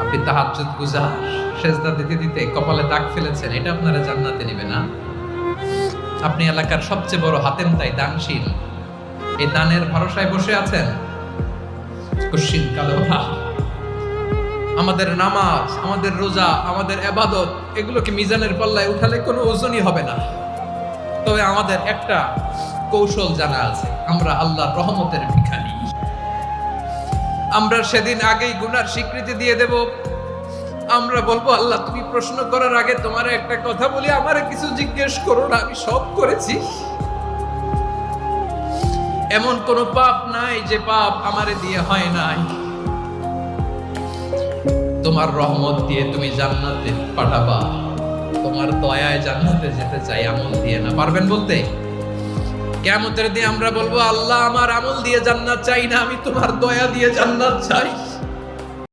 আপনি তাহাজ্জুদ গুজার, সেজদা দিতে দিতে কপালে দাগ ফেলেছেন, এটা আপনারা জান্নাতে নেবে না। আপনি এলাকার সবচেয়ে বড় হাতেম তাই দানশীল, এই দানের ভরসায় বসে আছেন। কুশ্চিন কালো আমাদের নামাজ, আমাদের রোজা, আমাদের ইবাদত, এগুলোকে মিজানের পাল্লায় উঠালে কোনো ওজনই হবে না। তবে আমাদের একটা কৌশল জানা আছে, আমরা আল্লাহর রহমতের ভিখারি। আমরা সেদিন আগেই গুনার স্বীকৃতি দিয়ে দেব। আমরা বলবো, আল্লাহ তুমি প্রশ্ন করার আগে তোমার একটা কথা বলি, আমারে কিছু জিজ্ঞেস করো না, আমি সব করেছি। এমন কোন পাপ নাই যে পাপ আমারে দিয়ে হয় নাই। তোমার রহমত দিয়ে তুমি জান্নাতে পাঠাবা, তোমার দয়ায় জান্নাতে যেতে চাই, আমল দিয়ে না। পারবেন বলতে? কিয়ামতের দিন আমরা বলবো, আল্লাহ আমার আমল দিয়ে জান্নাত চাই না, আমি তোমার দয়া দিয়ে জান্নাত চাই।